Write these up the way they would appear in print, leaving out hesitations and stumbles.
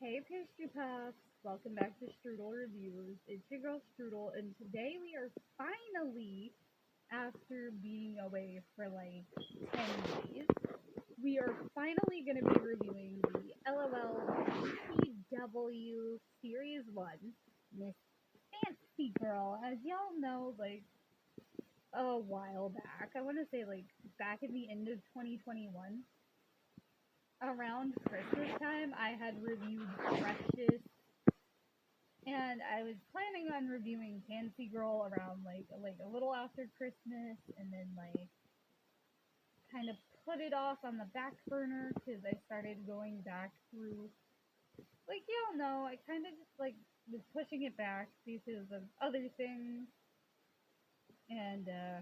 Hey Pastry Puffs, welcome back to Strudel Reviews. It's your girl Strudel, and today we are finally, after being away for like 10 days, we are finally going to be reviewing the L.O.L. B.T.W. Series 1, Miss Fancy Gurl. As y'all know, like a while back, I want to say like back at the end of 2021, around Christmas time, I had reviewed Precious, and I was planning on reviewing Fancy Gurl around like a little after Christmas, and then like kind of put it off on the back burner because I started going back through, like y'all know, I kind of just like was pushing it back because of other things, and a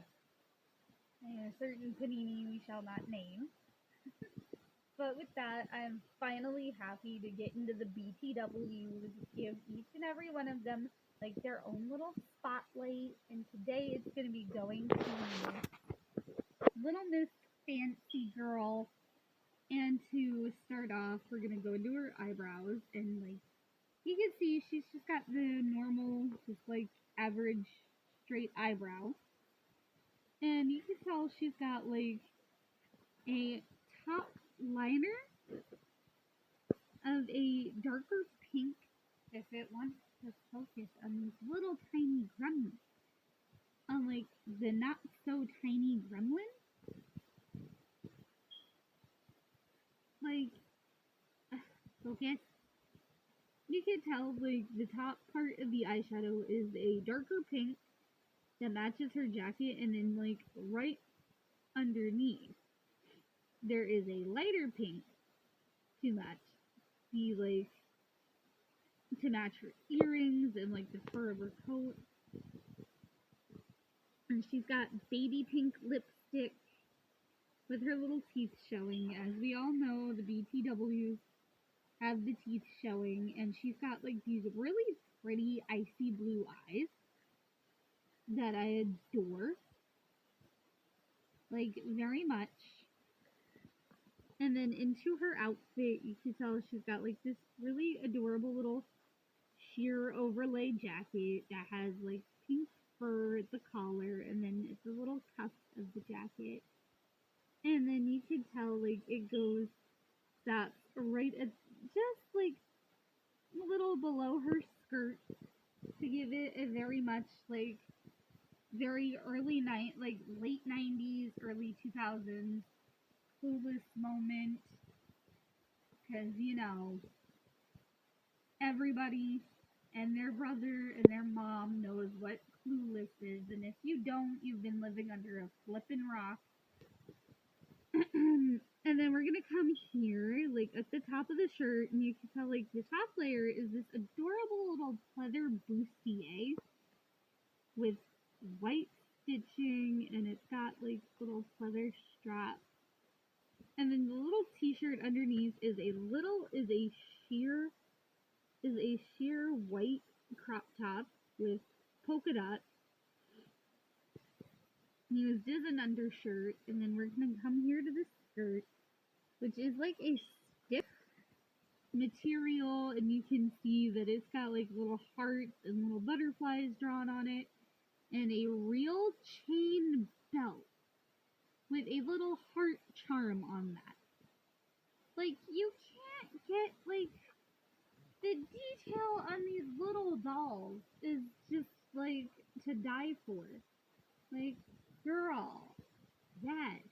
certain panini we shall not name. But with that, I'm finally happy to get into the B.T.Ws, give each and every one of them like their own little spotlight. And today it's going to be going to Little Miss Fancy Gurl. And to start off, we're going to go into her eyebrows. And like you can see, she's just got the normal, just like average straight eyebrow. And you can tell she's got like a top liner of a darker pink, if it wants to focus on these little tiny gremlins. Unlike the not so tiny gremlin. Like, focus. You can tell, like, the top part of the eyeshadow is a darker pink that matches her jacket, and then, like, right underneath, there is a lighter pink to match to match her earrings and like the fur of her coat. And she's got baby pink lipstick with her little teeth showing. As we all know, the B.T.Ws have the teeth showing, and she's got like these really pretty icy blue eyes that I adore, like very much. And then into her outfit, you can tell she's got like this really adorable little sheer overlay jacket that has like pink fur at the collar, and then it's a little cuff of the jacket. And then you can tell like it goes that right at just like a little below her skirt to give it a very much like very early night, like late 90s, early 2000s Clueless moment, because you know everybody and their brother and their mom knows what Clueless is, and if you don't, you've been living under a flippin' rock. And then we're gonna come here, like at the top of the shirt, and you can tell like the top layer is this adorable little pleather bustier with white stitching, and it's got like little pleather straps. And then the little t-shirt underneath is a sheer white crop top with polka dots. Use just an undershirt, and then we're gonna come here to the skirt, which is like a stiff material, and you can see that it's got like little hearts and little butterflies drawn on it, and a real chain belt with a little heart charm on that. Like, you can't get, like, the detail on these little dolls is just, like, to die for. Like, girl, yes,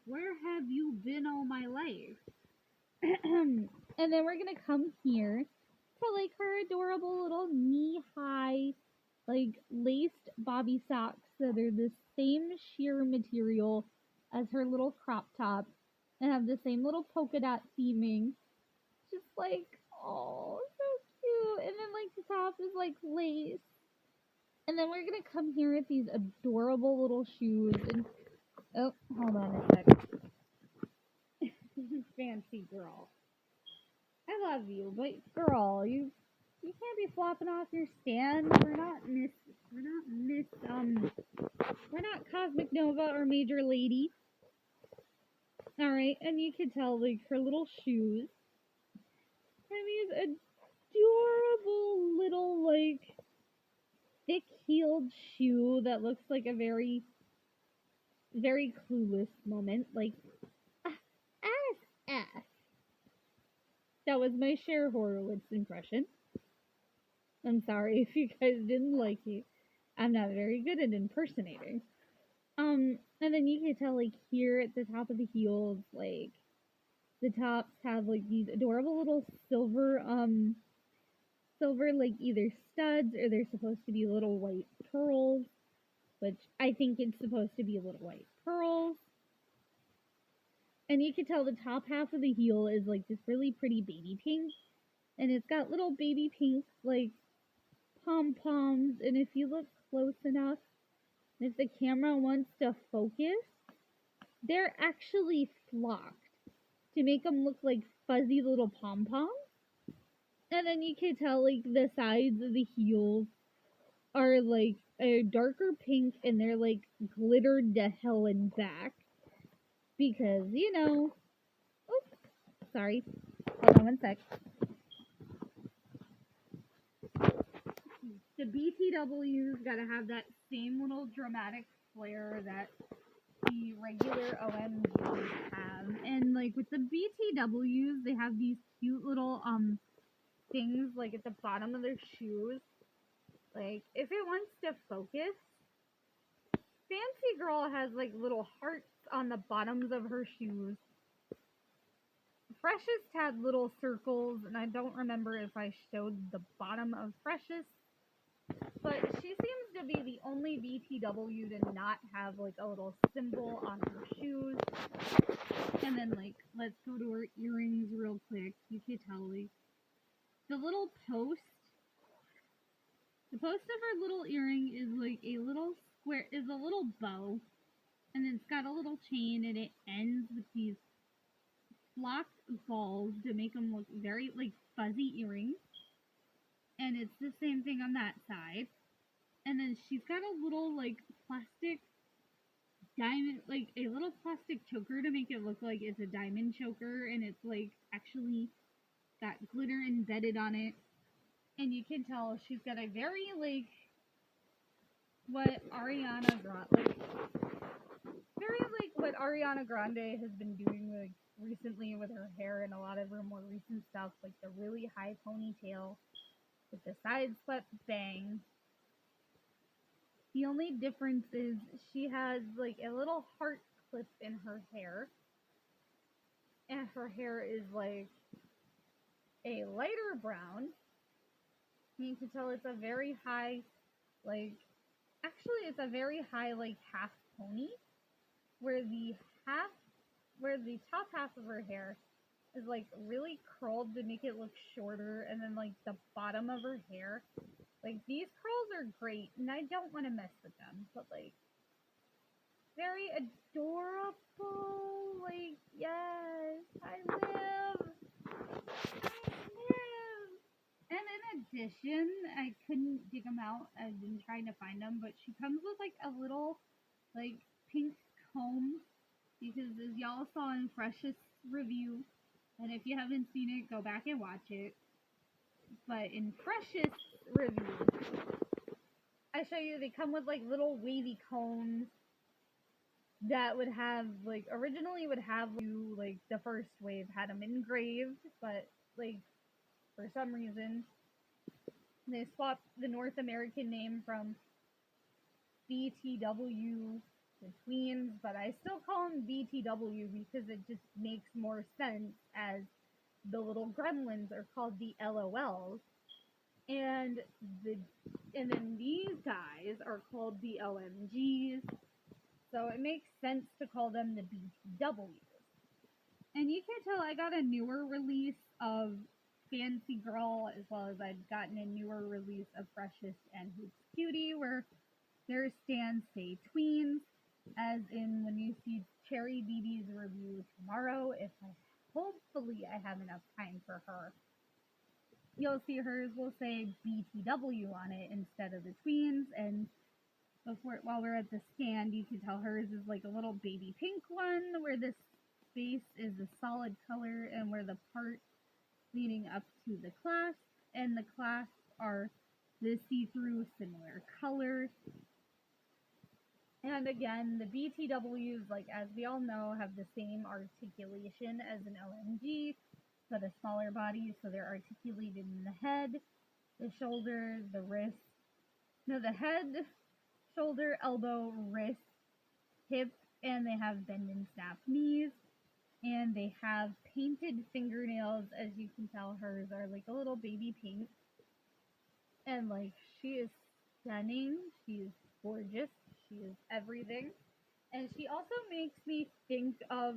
where have you been all my life? And then we're gonna come here to, like, her adorable little knee-high, like, laced bobby socks that are the same sheer material as her little crop top and have the same little polka dot theming. Just like, oh, so cute. And then like the top is like lace. And then we're gonna come here with these adorable little shoes. And oh, hold on a sec. Fancy Gurl. I love you, but girl, you can't be flopping off your stand. We're not Cosmic Nova or Major Lady. Alright, and you can tell like her little shoes. And these thick-heeled shoe that looks like a very, very clueless moment. Like, ass. That was my Cher Horowitz impression. I'm sorry if you guys didn't like it. I'm not very good at impersonating. And then you can tell, like, here at the top of the heels, like, the tops have, like, these adorable little silver, like, either studs or they're supposed to be little white pearls, which I think it's supposed to be little white pearls. And you can tell the top half of the heel is, like, this really pretty baby pink. And it's got little baby pink, like, pom-poms. And if you look close enough, if the camera wants to focus, they're actually flocked to make them look like fuzzy little pom-poms. And then you can tell, like, the sides of the heels are, like, a darker pink and they're, like, glittered to hell and back. Because, you know... Oops, sorry. Hold on one sec. The B.T.W's gotta have that same little dramatic flair that the regular OMGs have. And, like, with the B.T.W's, they have these cute little, things, like, at the bottom of their shoes. Like, if it wants to focus, Fancy Gurl has, like, little hearts on the bottoms of her shoes. Freshest had little circles, and I don't remember if I showed the bottom of Freshest, but she seems to be the only B.T.W to not have, like, a little symbol on her shoes. And then, like, let's go to her earrings real quick. You can tell, like, the little post. The post of her little earring is, like, a little square, is a little bow, and it's got a little chain, and it ends with these flocked balls to make them look very, like, fuzzy earrings. And it's the same thing on that side. And then she's got a little, like, plastic diamond, like, a little plastic choker to make it look like it's a diamond choker, and it's, like, actually got glitter embedded on it. And you can tell she's got a very, like, what Ariana Grande has been doing, like, recently with her hair and a lot of her more recent stuff, like the really high ponytail with the side swept bang. The only difference is she has, like, a little heart clip in her hair, and her hair is, like, a lighter brown. You can tell it's a very high, like, actually it's a very high, like, half pony, where the top half of her hair is, like, really curled to make it look shorter, and then, like, the bottom of her hair, like, these curls are great, and I don't want to mess with them, but, like, very adorable, like, yes, I live. And in addition, I couldn't dig them out. I've been trying to find them, but she comes with, like, a little, like, pink comb, because as y'all saw in Freshest review, and if you haven't seen it, go back and watch it. But in Freshest review, I show you they come with, like, little wavy combs that would have, like, originally would have you, like, the first wave had them engraved, but, like, for some reason, they swapped the North American name from B.T.W to Tweens, but I still call them B.T.W because it just makes more sense as the little Gremlins are called the L.O.Ls. And then these guys are called the OMGs. So it makes sense to call them the B.T.Ws. And you can tell I got a newer release of Fancy Gurl, as well as I've gotten a newer release of Freshest and Hoops Cutie, where their stands say Tweens, as in when you see Cherry BB's review tomorrow, if hopefully I have enough time for her, you'll see hers will say B.T.W on it instead of the Tweens. And while we're at the stand, you can tell hers is like a little baby pink one, where the space is a solid color, and where the part leading up to the clasp and the clasps are the see-through similar color. And again, the B.T.Ws, like as we all know, have the same articulation as an OMG, but a smaller body, so they're articulated in the head, the shoulder, the wrist. No, the head, shoulder, elbow, wrist, hip, and they have bend and snap knees. And they have painted fingernails. As you can tell, hers are like a little baby pink. And like, she is stunning. She is gorgeous. She is everything. And she also makes me think of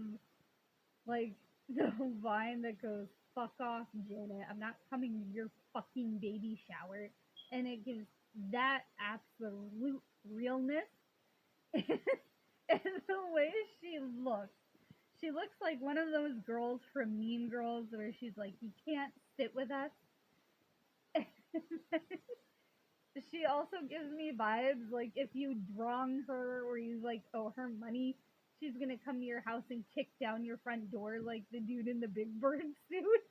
like the vine that goes, "Fuck off, Janet. I'm not coming to your fucking baby shower." And it gives that absolute realness. And the way she looks. She looks like one of those girls from Mean Girls where she's like, "You can't sit with us." She also gives me vibes like if you wrong her or you like owe her money, she's gonna come to your house and kick down your front door like the dude in the Big Bird suit.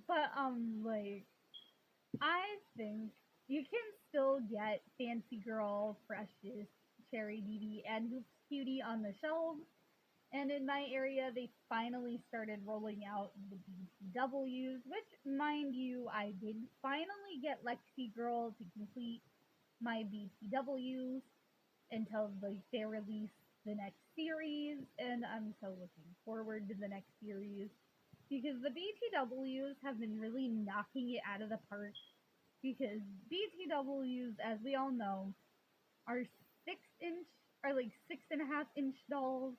But like, I think you can still get Fancy Gurl, Precious, Cherry BB, and Hoops Cutie on the shelves. And in my area, they finally started rolling out the B.T.Ws, which, mind you, I did finally get Lexi Girl to complete my B.T.Ws until they release the next series, and I'm so looking forward to the next series because the B.T.Ws have been really knocking it out of the park because B.T.Ws, as we all know, are 6-inch, are like 6.5-inch dolls.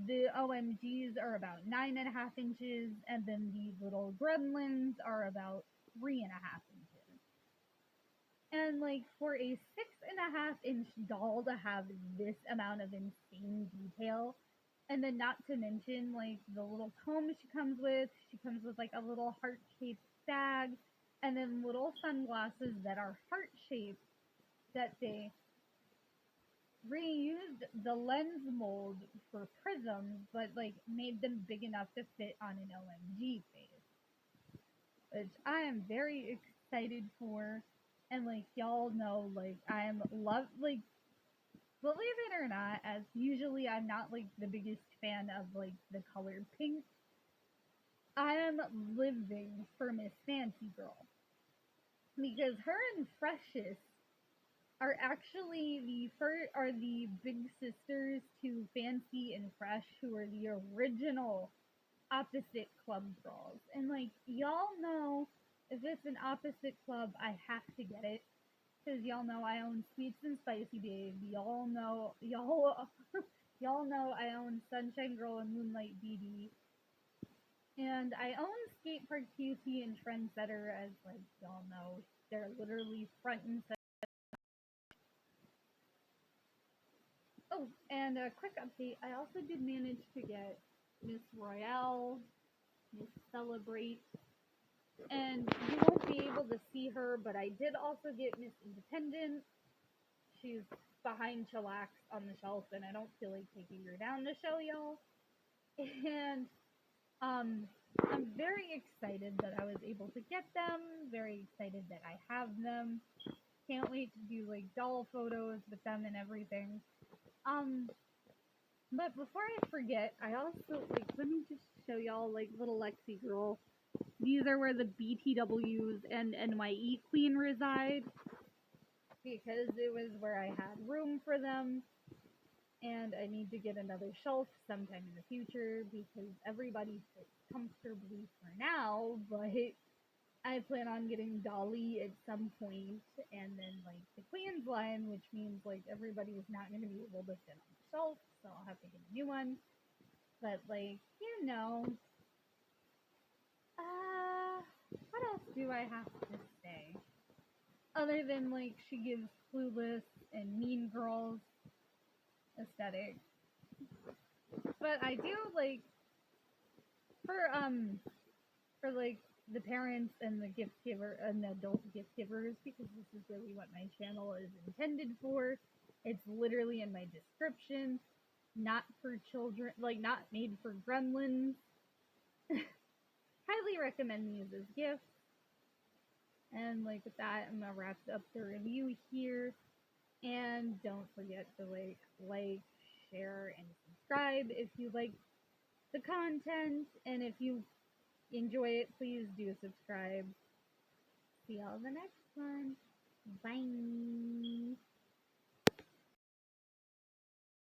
The OMGs are about 9.5 inches, and then the little Germlins are about 3.5 inches. And like for a 6.5-inch doll to have this amount of insane detail, and then not to mention like the little comb she comes with like a little heart-shaped bag, and then little sunglasses that are heart-shaped that they reused the lens mold for prisms, but like made them big enough to fit on an OMG face, which I am very excited for. And like y'all know, like I am like, believe it or not, as usually I'm not like the biggest fan of like the color pink. I am living for Miss Fancy Gurl because her and Precious are actually the big sisters to Fancy and Fresh, who are the original opposite club girls. And like y'all know, if it's an opposite club, I have to get it because y'all know I own Sweets and Spicy Babe. Y'all know I own Sunshine Girl and Moonlight BB. And I own Skate Park QC and Trendsetter, as like y'all know, they're literally front and center. Oh, and a quick update, I also did manage to get Miss Royale, Miss Celebrate, and you won't be able to see her, but I did also get Miss Independent. She's behind Chillax on the shelf, and I don't feel like taking her down to show y'all. And I'm very excited that I was able to get them, very excited that I have them. Can't wait to do like doll photos with them and everything. But before I forget, I also like, let me just show y'all like little Lexi Girl. These are where the B.T.Ws and NYE Queen reside because it was where I had room for them. And I need to get another shelf sometime in the future because everybody fits comfortably for now, but I plan on getting Dolly at some point, and then like the Queen's line, which means like everybody is not going to be able to fit on the shelf, so I'll have to get a new one. But like, you know, what else do I have to say? Other than like she gives Clueless and Mean Girls aesthetic. But I do like for like the parents and the gift giver and the adult gift givers, because this is really what my channel is intended for. It's literally in my description. Not for children, like not made for gremlins. Highly recommend these as gifts. And like with that, I'm gonna wrap up the review here. And don't forget to like, share, and subscribe if you like the content. And if you enjoy it, please do subscribe. See y'all in the next one. Bye.